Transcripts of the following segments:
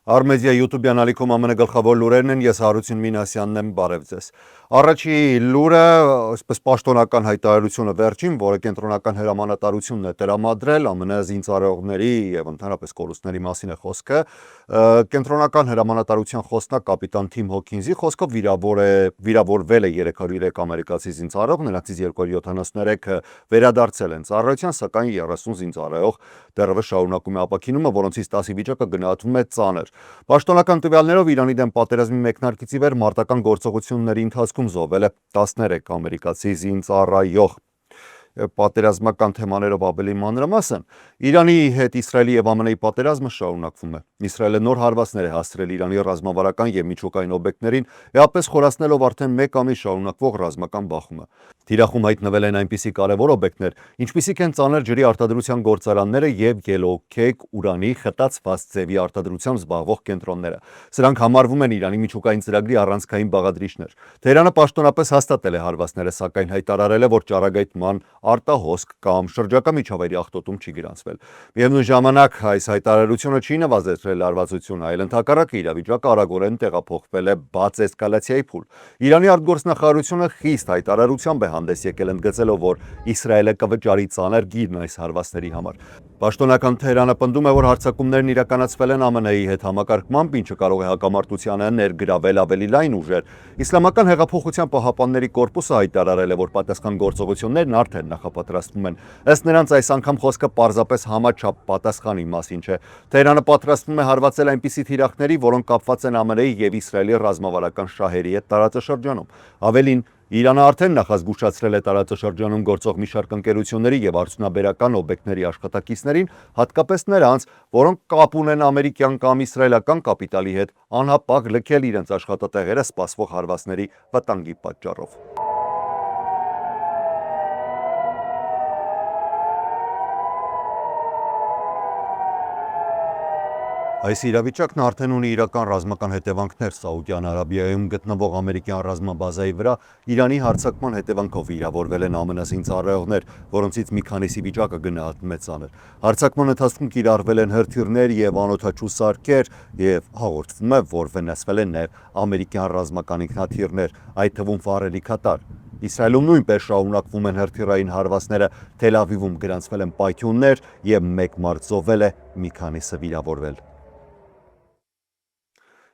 Արմեդիա YouTube-յան ալիքում ԱՄՆ գլխավոր լուրերն են, ես Հարություն Մինասյանն եմ, բարև ձեզ։ Առաջի լուրը, այսպես պաշտոնական հայտարարությունը վերջին, որը կենտրոնական հրամանատարությունն է տրամադրել, ԱՄՆ զինծառայողների եւ ընդհանրապես կորուստների մասին է խոսքը։ Կենտրոնական հրամանատարության խոսնակ կապիտան Թիմ Հոքինզի խոսքով վիրավորվել է 303 ամերիկացի զինծառայող, նրանցից 273-ը վերադարձել են ծառայության, սակայն 30 զինծառայող դեռևս շարունակում է ապաքինումը, որոնցից 10-ի վիճակը գնահատվում է ծանր։ Պաշտոնական տվյալներով Իրանի դեմ պատերազմի մեկնարկից ի վեր մարտական գործողությունների ընթացքում զոհվել է 13 ամերիկացի զինծառայող։ Պատերազմական թեմաներով ավելի մանրամասն, Իրանի հետ Իսրայելի եւ ԱՄՆ-ի պատերազմը շարունակվում է։ Իսրայելը նոր հարվածներ է հասցրել Իրանի ռազմավարական եւ միջուկային օբյեկտներին, էապես խորացնելով արդեն 1 ամիս շարունակվող ռազմական բախումը։ Թիրախում հայտնվել են այնպիսի կարևոր օբյեկտներ, ինչպիսիք են ծանր ջրի արտադրության գործարանները եւ ելոքեկ ուրանի խտացված ձևի արտադրությամբ զբաղվող կենտրոնները։ Սրանք համարվում են Իրանի միջուկային ծրագրի առանցքային բաղադրիչներ։ Թեհրանը պաշտոնապես հաստատել է հարվածները, սակայն հայտարարել է, որ ճառագայթման արտահոսք կամ շրջակա միջավայրի աղտոտում չի գրանցվել։ Միևնույն ժամանակ այս հայտարարությունը չի նվազեցրել լարվածությունը, այլ ընդհակառակը իրավիճակը արագորեն տեղափոխվել է բաց էսկալացիայի փուլ։ Իրանի արտգործնախարարությունը խիստ հայտարարությամբ է հանդես եկել, ընդգծելով, որ Իսրայելը կվճարի ծանր գիրն այս հարվածների համար։ Պաշտոնական Թեհրանը պնդում է, որ հարձակումներն իրականացվել են ԱՄՆ-ի հետ համակարգմամբ, ինչը կարող է հակամարտությանը ներգրավել ավելի լայն ուժեր։ Իսլամական հեղափոխության պահապանների կորպուսը հայտարարել է, որ պատասխան գործողություններն արդեն նախապատրաստվում են։ Ըստ նրանց այս անգամ խոսքը պարզապես համաչափ պատասխանի մասին չէ։ Թեհրանը պատրաստվում է հարվածել այնպիսի թիրախների, որոնք կապված են ԱՄՆ-ի եւ Իսրայելի ռազմավարական շահերի հետ տարածաշրջանում։ Ավելին, Իրանը արդեն նախազգուշացրել է տարածաշրջանում գործող մի շարք ընկերությունների եւ արդյունաբերական օբյեկտների աշխատակիցներին, հատկապես նրանց, որոնք կապ ունեն ամերիկյան կամ իսրայելական կապիտալի հետ, անհապաղ լքել իրենց աշխատատեղերը սպասվող հարվածների վտանգի պատճառով։ Այս իրավիճակն արդեն ունի իրական ռազմական հետևանքներ Սաուդյան Արաբիայում գտնվող ամերիկյան ռազմաբազայի վրա Իրանի հարձակման հետևանքով վիրավորվել են ԱՄՆ զինծառայողներ, որոնցից մի քանիսի վիճակը գնահատվում է ծանր։ Հարձակման ընթացքում կիրառվել են հրթիռներ եւ անօդաչու սարքեր եւ հաղորդվում է, որ վնասվել են նաեւ ամերիկյան ռազմական ինքնաթիռներ, այդ թվում վառելիքատար։ Իսրայելում նույնպես շարունակվում են հրթիռային հարվածները, Թել Ավիվում գրանցվել են պայթյուններ եւ 1 մարդ զոհվել է, մի քանիսը վիրավորվել։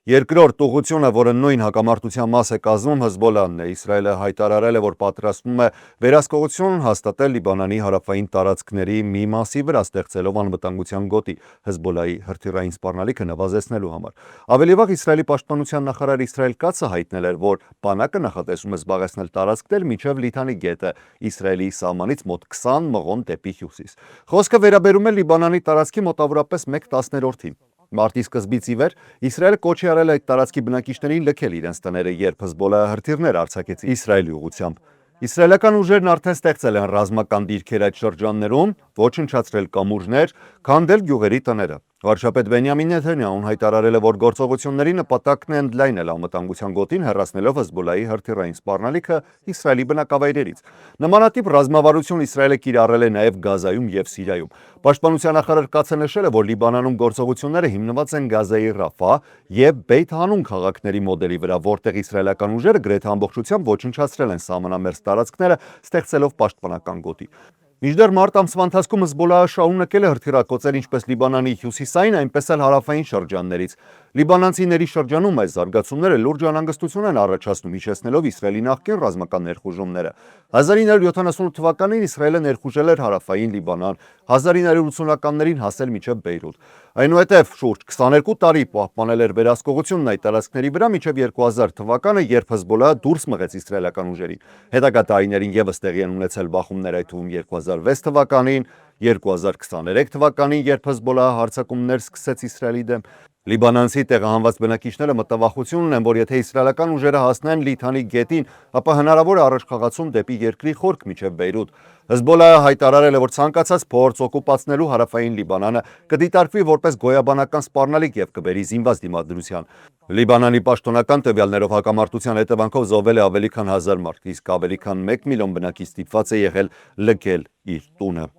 Երկրորդ ուղղությունը, որը նույն հակամարտության մաս է կազմում, Հեզբոլլահն է։ Իսրայելը հայտարարել է, որ պատրաստվում է վերահսկողություն հաստատել Լիբանանի հարավային տարածքների մի մասի վրա, ստեղծելով անվտանգության գոտի Հեզբոլլահի հրթիռային սպառնալիքը նվազեցնելու համար։ Ավելի վաղ Իսրայելի պաշտպանության նախարար Իսրայել Կացը հայտնել էր, որ բանակը նախատեսում է զբաղեցնել տարածքներ մինչև Լիթանի գետը, Իսրայելի սահմանից մոտ 20 մղոն դեպի հյուսիս։ Խոսքը վերաբերում է Լիբանանի տարածքի մոտավորապես 1/10-ին։ Մարտի սկզբից ի վեր Իսրայելը կոչ է արել այդ տարածքի բնակիչներին լքել իրենց տները, երբ Հեզբոլլահը հրթիռներ արձակեց Իսրայելի ուղղությամբ։ Իսրայելական ուժերն արդեն ստեղծել են ռազմական դիրքեր այդ շրջաններում, ոչնչացրել կամուրջներ, քանդել գյուղերի տները։ Վարչապետ Բենյամին Նեթանյահուն հայտարարել է, որ գործողությունների նպատակն է ընդլայնել անվտանգության գոտին, հեռացնելով Հեզբոլլահի հրթիռային սպառնալիքը Իսրայելի բնակավայրերից։ Նմանատիպ ռազմավարություն Իսրայելը կիրառել է նաև Գազայում եւ Սիրիայում։ Պաշտպանության նախարար Կացը նշել է, որ Լիբանանում գործողությունները հիմնված են Գազայի Ռաֆա եւ Բեյթ Հանուն քաղաքների մոդելի վրա, որտեղ իսրայելական ուժերը գրեթե ամբողջությամբ ոչնչացրել են սահմանամերձ տարածքները, ստեղծելով պաշտպանական գոտի։ Մինչդեռ մարտ ամսվա ընթացքում Հեզբոլլահը շարունակել է հրթիռակոծել ինչպես Լիբանանի հյուսիսային, այնպես էլ հարավային շրջաններից։ Լիբանանցիների շրջանում այս զարգացումները լուրջ անհանգստություն են առաջացնում, հիշեցնելով Իսրայելի նախկին ռազմական ներխուժումները։ 1978 թվականին Իսրայելը ներխուժել էր հարավային Լիբանան, 1980-ականներին հասել մինչև Բեյրութ։ Այնուհետև շուրջ 22 տարի պահպանել էր վերահսկողությունն այդ տարածքների վրա մինչև 2000 թվականը, երբ Հեզբոլլահը դուրս մղեց իսրայելական ուժերին։ Հետագա տարիներին ևս տեղի են ունեցել բախումներ, այդ թվում 2006 թվականին, 2023 թվականին, երբ Հեզբոլլահը հարձակումներ սկսեց Իսրայելի դեմ։ Լիբանանցի տեղահանված բնակիչները մտավախություն ունեն, որ եթե իսրայելական ուժերը հասնեն Լիթանի գետին, ապա հնարավոր է առաջխաղացում դեպի երկրի խորք մինչև Բեյրութ։ Հեզբոլլահը հայտարարել է, որ ցանկացած փորձ օկուպացնելու հարավային Լիբանանը կդիտարկվի որպես գոյաբանական սպառնալիք եւ կբերի զինված դիմադրության։ Լիբանանի պաշտոնական տվյալներով հակամարտության հետևանքով զոհվել է ավելի քան 1000 մարդ, իսկ ավելի քան 1 միլիոն բնակիչ ստիպված է եղել լքել իր տունը։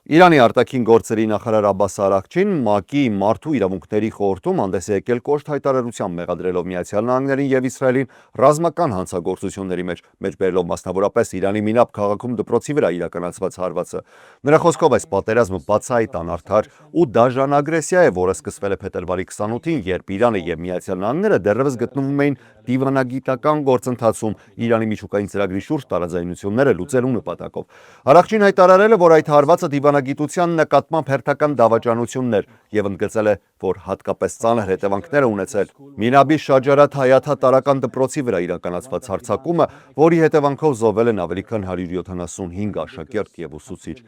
Իրանի արտաքին գործերի նախարար Աբբաս Արաղչին ՄԱԿ-ի մարդու իրավունքների խորհրդում հանդես է եկել կոշտ հայտարարությամբ մեղադրելով Միացյալ Նահանգներին եւ Իսրայելին ռազմական հանցագործությունների մեջ, մեջբերելով մասնավորապես Իրանի Մինաբ քաղաքում դպրոցի վրա իրականացված հարվածը։ Նրա խոսքով այս պատերազմը բացահայտ անարդար ու դաժան ագրեսիա է, որը սկսվել է փետրվարի 28-ին, երբ Իրանը եւ Միացյալ Նահանգները դեռևս գտնվում էին դիվանագիտական գործընթացում Իրանի միջուկային ծրագրի շուրջ տարաձայնությունները լուծելու նպատակով։ Արաղչին հայտարարել է, որ այդ հարվածը դիվանագիտության նկատմամբ հերթական դավաճանությունն էր եւ ընդգծել է, որ հատկապես ծանր հետևանքներ է ունեցել Մինաբի Շաջարաթ Հայաթա տարրական դպրոցի վրա իրականացված հարձակումը, որի հետևանքով զոհվել են ավելի քան 175 աշակերտ եւ ուսուցիչ։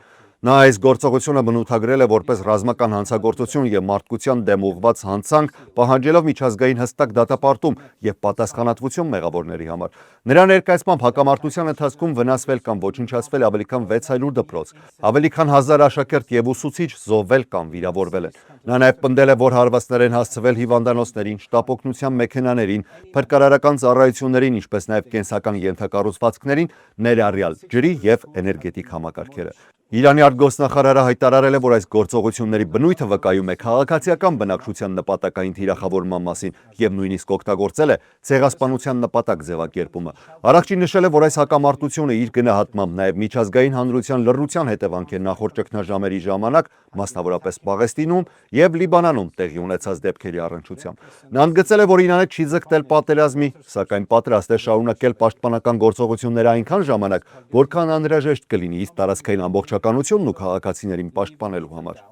Նա այս գործողությունը բնութագրել է որպես ռազմական հանցագործություն եւ մարդկության դեմ ուղղված հանցանք, պահանջելով միջազգային հստակ դատապարտում եւ պատասխանատվություն մեղավորների համար։ Նրա ներկայացմամբ հակամարտության ընթացքում վնասվել կամ ոչնչացվել ավելի քան 600 դպրոց, ավելի քան 1000 աշակերտ եւ ուսուցիչ զոհվել կամ վիրավորվել են։ Նա նաեւ պնդել է, որ հարվածներ են հասցվել հիվանդանոցներին, շտապ օգնության մեքենաներին, փրկարարական ծառայություններին, ինչպես նաեւ կենսական ենթակառուցվածքներին, ներառյալ ջրի եւ էներգետիկ համակարգերը։ Իրանի արտգործնախարարը հայտարարել է, որ այս գործողությունների բնույթը վկայում է քաղաքացիական բնակչության նպատակային թիրախավորման մասին եւ նույնիսկ օգտագործել է ցեղասպանության նպատակ ձևակերպումը։ Արաղչին նշել է, որ այս հակամարտությունը իր գնահատմամբ նաեւ միջազգային հանրության լռության հետևանք է նախորդ ճգնաժամերի ժամանակ, մասնավորապես Պաղեստինում եւ Լիբանանում տեղի ունեցած դեպքերի առնչությամբ։ Նա ընդգծել է, որ Իրանը չի ձգտել պատերազմի, սակայն պատրաստ է շարունակել պաշտպանական գործողությունները այնքան ժամանակ, որքան անհրաժեշտ կլինի իր տարածքային ամբողջականությունն ու քաղաքացիներին պաշտպանելու համար։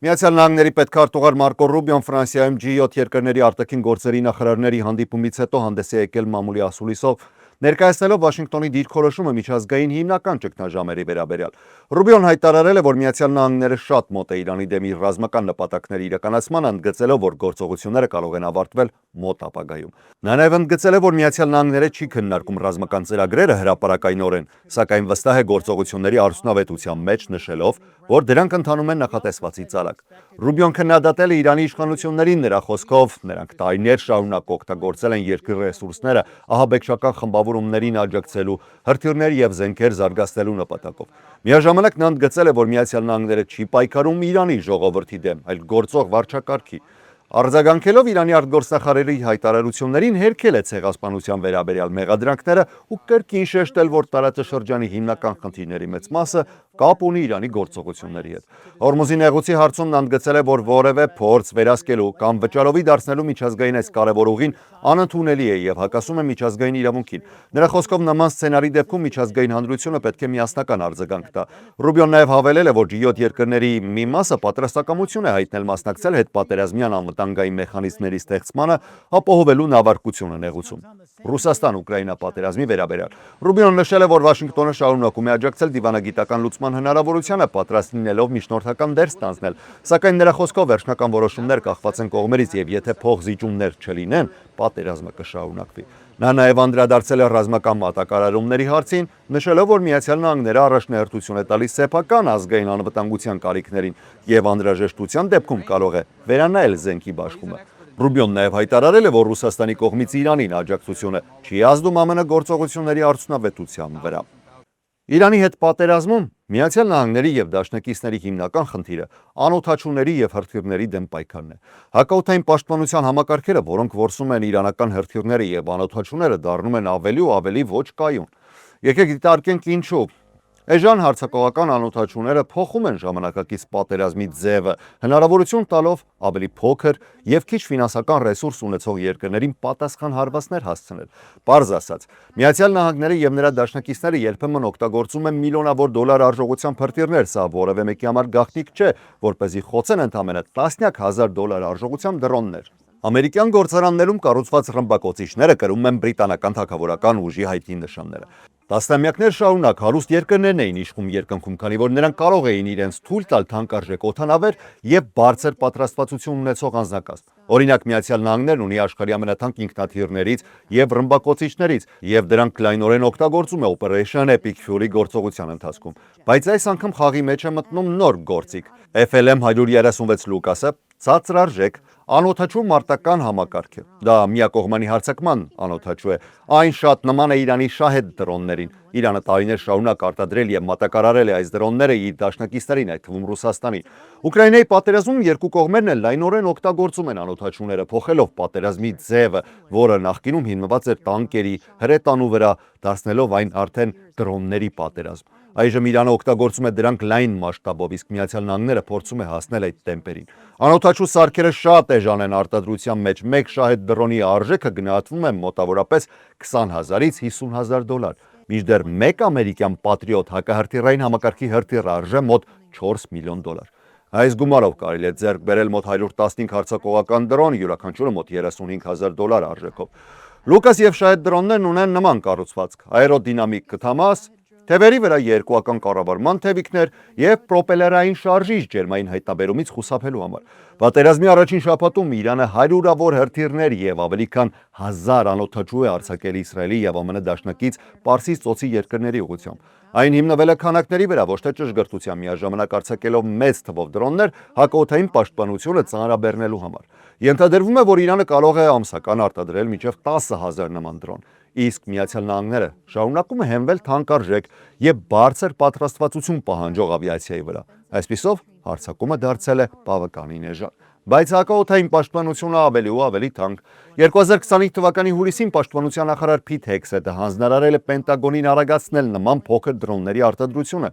Միացյալ Նահանգների պետքարտուղար Մարկո Ռուբիոն Ֆրանսիայում G7 երկրների արտաքին գործերի նախարարների հանդիպումից հետո հանդես է եկել մամուլի ասուլիսով, ներկայացնելով Վաշինգտոնի դիրքորոշումը միջազգային հիմնական ճգնաժամերի վերաբերյալ։ Ռուբիոն հայտարարել է, որ Միացյալ Նահանգները շատ մոտ է Իրանի դեմ իր ռազմական նպատակների իրականացման, ընդգծելով, որ գործողությունները կարող են ավարտվել մոտ ապագայում։ Նա նաև ընդգծել է, որ Միացյալ Նահանգները չի քննարկում ռազմական ծրագրերը հրապարակայնորեն, սակայն վստահ է գործողությունների արդյունավետության մեջ, նշելով, որ դրանք ընթանում են նախատեսվածից արագ։ Ռուբիոն քննադատել է Իրանի իշխանություններին, նրա խոսքով նրանք տարիներ շարունակ օգտագործել են երկրի ռեսուրսները ահաբեկչական խմբավորումներին աջակցելու, հրթիռներ եւ զենքեր զարգացնելու նպատակով։ Միաժամանակ նա ընդգծել է, որ Միացյալ Նահանգները չի պայքարում Իրանի ժողովրդի դեմ, այլ գործող վարչակարգի։ Արձագանքելով Իրանի արտգործնախարարի հայտարարություններին, հերքել է ցեղասպանության վերաբերյալ մեղադրանքները ու կրկին շեշտել, որ տարածաշրջանի հիմնական խնդիրների մեծ մասը կապ ունի Իրանի գործողությունների հետ։ Հորմուզի նեղուցի հարցում նա ընդգծել է, որ որևէ փորձ վերահսկելու կամ վճարովի դարձնելու միջազգային այս կարևոր ուղին անընդունելի է եւ հակասում է միջազգային իրավունքին։ Նրա խոսքով նման սցենարի դեպքում միջազգային հանրությունը պետք է միասնական արձագանք տա։ Ռուբիոն նաև հավելել է, որ G7 երկրների մի մասը պատրաստակամություն է հայտնել մասնակցել հետպատերազմյան անվտանգային մեխանիզմների ստեղծմանը, ապահովելու նավարկությունը նեղուցում։ Ռուսաստան-Ուկրաինա պատերազմի վերաբերյալ Ռուբիոն նշել է, որ Վաշինգտոնը շարունակում է աջակցել դիվանագիտական լուծման հնարավորությանը, պատրաստ լինելով միջնորդական դեր ստանձնել, սակայն նրա խոսքով վերջնական որոշումներ կախված են կողմերից եւ եթե փոխզիջումներ չլինեն, պատերազմը կշարունակվի։ Նա նաև անդրադարձել է ռազմական մատակարարումների հարցին, նշելով, որ Միացյալ Նահանգները առաջնահերթություն է տալիս սեփական ազգային անվտանգության կարիքներին եւ անհրաժեշտության դեպքում կարող է վերանայել զենքի բաշխումը։ Ռուբիոն նաև հայտարարել է, որ Ռուսաստանի կողմից Իրանին աջակցությունը չի ազդում ԱՄՆ գործողությունների արդյունավետության վրա։ Իրանի հետ պատերազմում Միացյալ Նահանգների եւ դաշնակիցների հիմնական խնդիրը անօդաչուների եւ հրթիռների դեմ պայքարն է։ Հակաօդային պաշտպանության համակարգերը, որոնք որսում են իրանական հրթիռները եւ անօդաչուները, դառնում են ավելի ու ավելի ոչ կայուն։ Եկեք դիտարկենք ինչու։ Էժան հարձակողական անօդաչուները փոխում են ժամանակակից պատերազմի ձևը, հնարավորություն տալով ավելի փոքր եւ քիչ ֆինանսական ռեսուրս ունեցող երկրներին պատասխան հարվածներ հասցնել։ Պարզ ասած, Միացյալ Նահանգները եւ նրա դաշնակիցները երբեմն օգտագործում են միլիոնավոր դոլար արժողությամբ հրթիռներ, սա որևէ մեկի համար գաղտնիք չէ, որպեսզի խոցեն ընդամենը տասնյակ հազար դոլար արժողությամբ դրոններ։ Ամերիկյան գործարաններում կառուցված ռմբակոծիչները կրում են բրիտանական թագավորական ուժի հայտնի նշանները։ Տասնամյակներ շարունակ հարուստ երկրներն էին իշխում երկնքում, քանի որ նրանք կարող էին իրենց թույլ տալ թանկարժեք օդանավեր եւ բարձր պատրաստվածություն ունեցող անձնակազմ։ Օրինակ, Միացյալ Նահանգներն ունի աշխարհի ամենաթանկ ինքնաթիռներից եւ ռմբակոծիչներից, եւ դրանք լայնորեն օգտագործում է Operation Epic Fury գործողության ընթացքում։ Բայց այս անգամ խաղի մեջ է մտնում նոր գործիք։ FLM 136 Լուկասը ցածրարժեք անօդաչու մարտական համակարգ է։ Դա միակողմանի հարձակման անօդաչու է։ Այն շատ նման է Իրանի Շահեդ դրոններին։ Իրանը տարիներ շարունակ արտադրել եւ մատակարարել է այս դրոնները իր դաշնակիցներին, այդ թվում Ռուսաստանի։ Ուկրաինայի պատերազմում երկու կողմերն էլ լայնորեն օգտագործում են անօդաչուները, փոխելով պատերազմի ձևը, որը նախկինում հիմնված էր տանկերի, հրետանու վրա, դարձնելով այն արդեն դրոնների պատերազմ։ Այժմ Իրանը օգտագործում է դրանք լայն մասշտաբով, իսկ Միացյալ Նահանգները փորձում է հասնել այդ տեմպերին։ Անօդաչու սարքերը շատ էժան են արտադրության մեջ, մեկ շահեդ դրոնի արժեքը գնահատվում է մոտավորապես 20,000-ից 50,000 դոլար, մինչդեռ մեկ ամերիկյան Patriot հակահրթիռային համակարգի հրթիռը արժե մոտ 4 միլիոն դոլար։ Այս գումարով կարելի է ձեռք բերել մոտ 115 հարձակողական դրոն, յուրաքանչյուրը մոտ 35,000 դոլար արժեքով։ Լուկաս եւ շահեդ դրոններն ունեն նման կառուցվածք՝ աերոդինամիկ կթամաս, թևերի վրա երկուական կառավարման թևիկներ եւ պրոպելերային շարժիչ ջերմային հայտնաբերումից խուսափելու համար։ Պատերազմի առաջին շաբաթում Իրանը հարյուրավոր հրթիռներ եւ ավելի քան 1000 անօդաչու է արձակել Իսրայելի եւ ԱՄՆ դաշնակից Պարսից ծոցի երկրների ուղղությամբ։ Այն հիմնվել է քանակների վրա, ոչ թե ճշգրտության, միաժամանակ արձակելով մեծ թվով դրոններ հակաօդային պաշտպանությունը ծանրաբեռնելու համար։ Ենթադրվում է, որ Իրանը կարող է ամսական արտադրել մինչև 10,000 նման դրոն, իսկ Միացյալ Նահանգները շարունակում է հենվել թանկարժեք եւ բարձր պատրաստվածություն պահանջող ավիացիայի վրա։ Այսպիսով հարձակումը դարձել է բավականին էժան։ Բայց հակաօդային պաշտպանությունը ավելի ու ավելի թանկ։ 2025 թվականի հուլիսին պաշտպանության նախարար Փիթ Հեքսեթը հանձնարարել է Պենտագոնին արագացնել նման փոքր դրոնների արտադրությունը։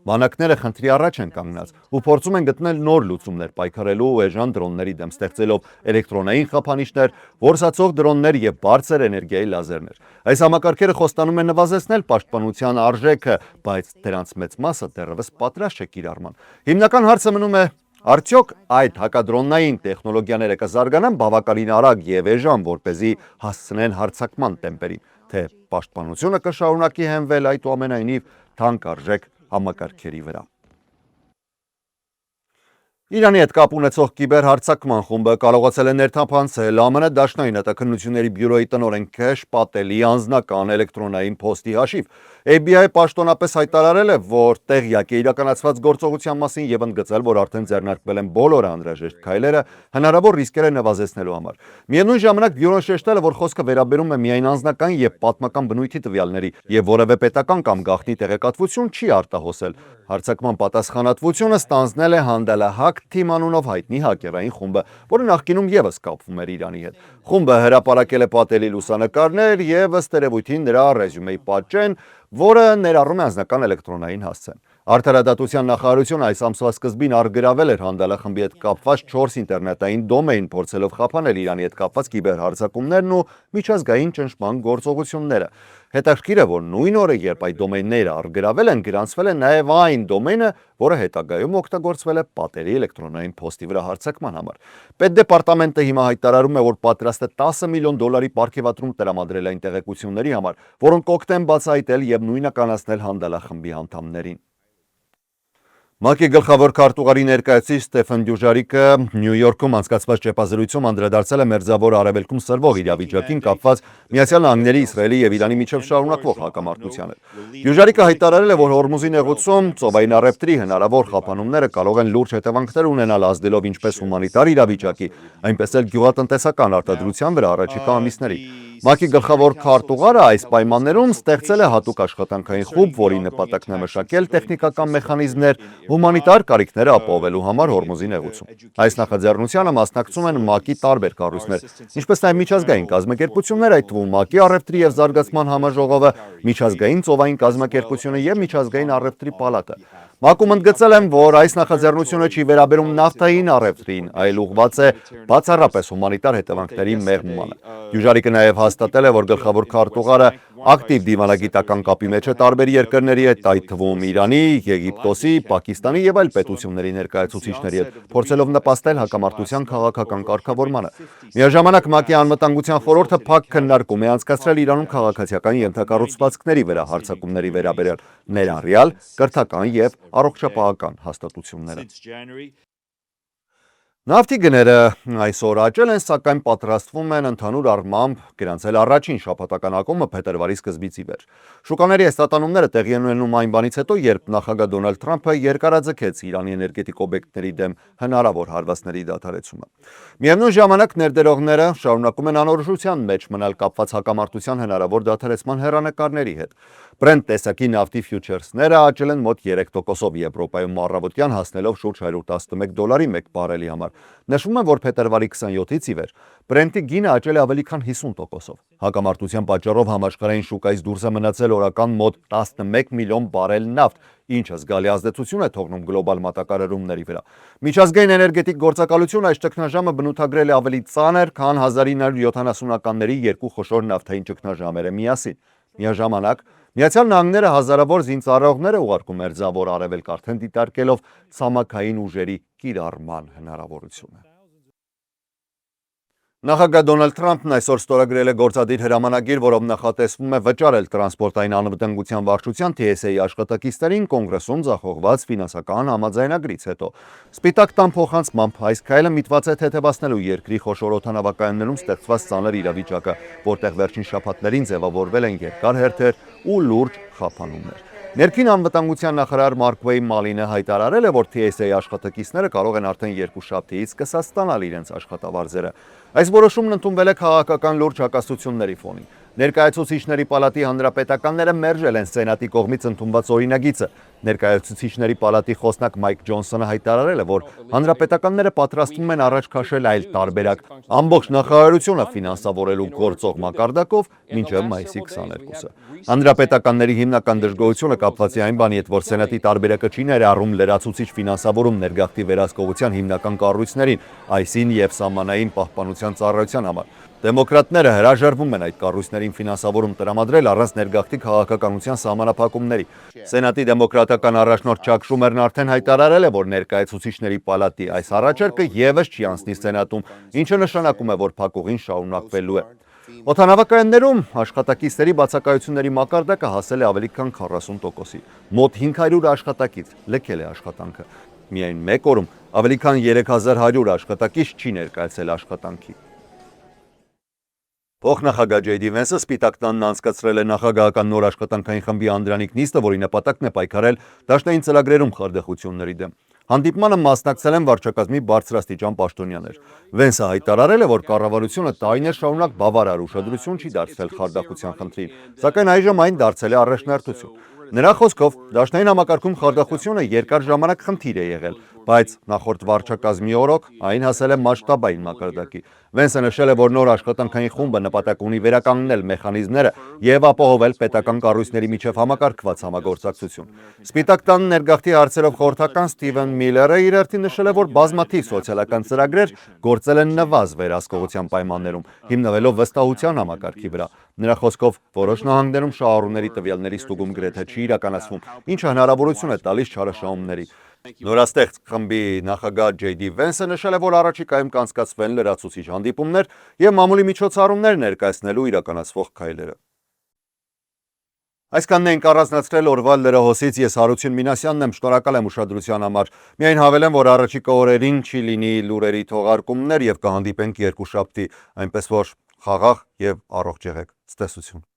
Բանակները խնդրի առաջ են կանգնած ու փորձում են գտնել նոր լուծումներ պայքարելու էժան դրոնների դեմ, ստեղծելով էլեկտրոնային խափանիշներ, որսացող դրոններ եւ բարձր էներգիայի լազերներ։ Այս համակարգերը խոստանում են նվազեցնել պաշտպանության արժեքը, բայց դրանց մեծ մասը դեռևս պատրաստ չէ կիրառման։ Հիմնական հարցը մնում է. արդյոք այդ հակադրոնային տեխնոլոգիաները կզարգանան բավականին արագ եւ էժան, որպեսզի հասցնեն հարձակման տեմպերին, թե պաշտպանությունը կշարունակի հենվել այդուամենայնիվ թանկարժեք համակարգերի վրա։ Իրանի հետ կապ ունեցող կիբերհարձակման խումբը կարողացել է ներթափանցել ԱՄՆ Դաշնային հետաքննությունների բյուրոյի տնօրեն Քեշ Պատելի անձնական էլեկտրոնային փոստի հաշիվ։ FBI-ը պաշտոնապես հայտարարել է, որ տեղյակ է իրականացված գործողության մասին եւ ընդգծել, որ արդեն ձեռնարկվել են բոլոր անհրաժեշտ քայլերը հնարավոր ռիսկերը նվազեցնելու համար։ Միևնույն ժամանակ բյուրոն շեշտել է, որ խոսքը վերաբերում է միայն անձնական եւ պատմական բնույթի տվյալների եւ որևէ պետական կամ գաղտնի տեղեկատվություն չի արտահոսել։ Հարձակման պատասխանատվությունը ստանձնել է Հանդալահակ թիմ անունով հայտնի հակերային խումբը, որը նախկինում եւս կապվում էր Իրանի հետ։ Խումբը հրապարակել է Պատելի լուսանկարներ եւ ըստ երևույթին նրա ռեզյումեի պատճեն, որը ներառում է անձնական էլեկտրոնային հասցեն։ Արդարադատության նախարարությունը այս ամսվա սկզբին առգրավել էր Հանդալա խմբի հետ կապված 4 ինտերնետային դոմեյն, փորձելով խափանել Իրանի հետ կապված կիբերհարձակումներն ու միջազգային ճնշման գործողությունները։ Հետաքրքիր է, որ նույն օրը, երբ այդ դոմեյնները առգրավել են, գրանցվել է նաև այն դոմեյնը, որը հետագայում օգտագործվել է Պատերի էլեկտրոնային փոստի վրա հարձակման համար։ Պետդեպարտամենտը հիմա հայտարարում է, որ պատրաստ է 10 միլիոն դոլարի պարգևատրում տրամադրել այն տեղեկությունների համար, որոնք կօգնեն բացահայտել եւ նույնականացնել Հանդալա խմբի անդամներին։ ՄԱԿ-ի գլխավոր քարտուղարի ներկայացուցիչ Ստեֆան Դյուժարիկը Նյու Յորքում անցկացված ճեպազրույցում անդրադարձել է Մերձավոր Արևելքում սրվող իրավիճակին կապված Միացյալ Նահանգների, Իսրայելի եւ Իրանի միջև շարունակվող հակամարտությանը։ Դյուժարիկը հայտարարել է, որ Հորմուզի նեղուցում ծովային առևտրի հնարավոր խափանումները կարող են լուրջ հետևանքներ ունենալ, ազդելով ինչպես հումանիտար իրավիճակի, այնպես էլ գյուղատնտեսական արտադրության վրա առաջիկա ամիսներին։ ՄԱԿ-ի գլխավոր քարտուղարը այս պայմաններում ստեղծել է հատուկ աշխատանքային խումբ, որի նպատակն է մշակել տեխնիկական մեխանիզմներ հումանիտար կարիքները ապահովելու համար Հորմուզի նեղուցում։ Այս նախաձեռնությանը մասնակցում են ՄԱԿ-ի տարբեր կառույցներ, ինչպես նաև միջազգային կազմակերպություններ, այդ թվում ՄԱԿ-ի առևտրի եւ զարգացման համաժողովը, միջազգային ծովային կազմակերպությունը եւ միջազգային առևտրի պալատը։ ՄԱԿ-ում ընդգծել են, որ այս նախաձեռնությունը չի վերաբերում նավթային առևտրին, այլ ուղղված է բացառապես հումանիտար հետևանքների մեղմմանը։ Դյուժարիկը նաև հաստատել է, որ գլխավոր քարտուղարը ակտիվ դիվանագիտական կապի մեջ է տարբեր երկրների հետ, այդ թվում Իրանի, Եգիպտոսի, Պակիստանի եւ այլ պետությունների ներկայացուցիչների հետ, փորձելով նպաստել հակամարտության քաղաքական կարգավորմանը։ Միաժամանակ ՄԱԿ-ի անվտանգության խորհուրդը փակ քննարկում է անցկացրել Իրանում քաղաքացիական ենթակառուցվածքների վրա հարձակումների վերաբերյալ, ներառյալ կրթական եւ առողջապահական հաստատությունները։ Նավթի գները այսօր աճել են, սակայն պատրաստվում են ընդհանուր առմամբ գրանցել առաջին շաբաթական ակումը փետրվարի սկզբից ի վեր։ Շուկաների հստատանումները տեղի են ունենում այն բանից հետո, երբ նախագահ Դոնալդ Թրամփը երկարաձգեց Իրանի էներգետիկ օբյեկտների դեմ հնարավոր հարվածների դադարեցումը։ Միևնույն ժամանակ ներդրողները շարունակում են անորոշության մեջ մնալ կապված հակամարտության հնարավոր դադարեցման հեռանկարների հետ։ Brent տեսակի նավթի ֆյուչերսները աճել են մոտ 3%-ով, Եվրոպայում առավոտյան հասնելով շուրջ $111 մեկ բարելի համար։ Նշվում է, որ փետրվարի 27-ից ի վեր Brent-ի գինը աճել է ավելի քան 50%-ով։ Հակամարտության պատճառով համաշխարհային շուկայից դուրս է մնացել օրական մոտ 11 միլիոն բարել նավթ, ինչը զգալի ազդեցություն է թողնում գլոբալ մատակարարումների վրա։ Միջազգային էներգետիկ գործակալությունը այս ճգնաժամը բնութագրել է ավելի ծանր, քան 1970-ականների երկու խոշոր նավթային ճգնաժամերը միասին։ Միաժամանակ Միացյալ Նահանգները հազարավոր զինծառայողներ է ուղարկում Մերձավոր Արևելք, արդեն դիտարկելով ցամաքային ուժերի կիրառման հնարավորությունը։ Նախագահ Դոնալդ Թրամփն այսօր ստորագրել է գործադիր հրամանագիր, որով նախատեսվում է վճարել տրանսպորտային անվտանգության վարչության TSA-ի աշխատակիցներին կոնգրեսում ձախողված ֆինանսական համաձայնագրից հետո։ Սպիտակ տան փոխանցմամբ այս քայլը միտված է թեթևացնելու երկրի խոշոր օդանավակայաններում ստեղծված ծանր իրավիճակը, որտեղ վերջին շաբաթներին ձևավորվել են երկար հերթեր ու լուրջ խափանումներ։ Ներքին անվտանգության նախարար Մարկ Մալինը հայտարարել է, որ TSA-ի աշխատակիցները կարող են արդեն երկուշաբթիից սկսած ստանալ իրենց աշխատավարձերը։ Այս որոշումն ընդունվել է քաղաքական լուրջ հակասությունների ֆոնին։ Ներկայացուցիչների պալատի հանրապետականները մերժել են Սենատի կողմից ընդունված օրինագիծը։ Ներկայացուցիչների պալատի խոսնակ Մայք Ջոնսոնը հայտարարել է, որ հանրապետականները պատրաստվում են առաջ քաշել այլ տարբերակ ամբողջ նախարարությունը ֆինանսավորելու գործող մակարդակով մինչև մայիսի 22-ը։ Հանրապետականների հիմնական դժգոհությունը կապված է այն բանի հետ, որ Սենատի տարբերակը չի ներառում լրացուցիչ ֆինանսավորում ներգաղթի վերահսկողության հիմնական կառույցներին, այսին եւ սահմանային պահպանության ծառայության համար։ Դեմոկրատները հրաժարվում են այդ կառույցներին ֆինանսավորում տրամադրել առանց ներգաղթի քաղաքականության սահմանափակումների։ Սենատի դեմոկրատական առաջնորդ Չակ Շումերն արդեն հայտարարել է, որ ներկայացուցիչների պալատի այս առաջարկը եւս չի անցնի Սենատում, ինչը նշանակում է, որ փակուղին շարունակվելու է։ Օդանավակայաններում աշխատակիցների բացակայությունների մակարդակը հասել է ավելի քան 40%-ի։ Մոտ 500 աշխատակից լքել է աշխատանքը։ Միայն մեկ օրում ավելի քան 3100 աշխատակից չի ներկայացել աշխատանքի։ Փոխնախագահ Ջեյդի Վենսը Սպիտակ տանն անցկացրել է նախագահական նոր աշխատանքային խմբի անդրանիկ նիստը, որի նպատակն է պայքարել դաշնային ծրագրերում խարդախությունների դեմ։ Հանդիպմանը մասնակցել են վարչակազմի բարձրաստիճան պաշտոնյաներ։ Վենսը հայտարարել է, որ կառավարությունը տարիներ շարունակ բավարար ուշադրություն չի դարձրել խարդախության խնդրին, սակայն այժմ այն դարձել է առաջնահերթություն։ Նրա խոսքով, դաշնային համակարգում խարդախությունը երկար ժամանակ խնդիր է եղել, բայց նախորդ վարչակազմի օրոք այն հասել է մասշտաբային մակարդակի։ Վենսը նշել է, որ նոր աշխատանքային խումբը նպատակ ունի վերականգնել մեխանիզմները եւ ապահովել պետական կառույցների միջև համակարգված համագործակցություն։ Սպիտակ տան ներգաղթի հարցերով խորհրդական Ստիվեն Միլլերը իր հերթին նշել է, որ բազմաթիվ սոցիալական ծրագրեր գործել են նվազ վերահսկողության պայմաններում, հիմնվելով վստահության համակարգի վրա։ Նրա խոսքով, որոշ նահանգներում շահառուների տվյալների ստուգում գրեթե չի իրականացվում, ինչը հնարավորություն է տալիս չարաշահումների։ Նորաստեղծ խմբի նախագահ Ջեյդի Վենսը նշել է, որ առաջիկայում կանցկացվեն լրացուցիչ հանդիպումներ եւ մամուլի միջոցառումներ ներկայացնելու իրականացվող քայլերը։ Այսքանն ենք առանձնացրել օրվա լրահոսից, ես Հարություն Մինասյանն եմ, շնորհակալ եմ ուշադրության համար։ Միայն հավելեմ, որ առաջիկա օրերին չի լինի լուրերի թողարկումներ եւ կհանդիպենք երկուշաբթի, այնպես որ խաղաղ եւ առողջ եղեք։ Ցտեսություն։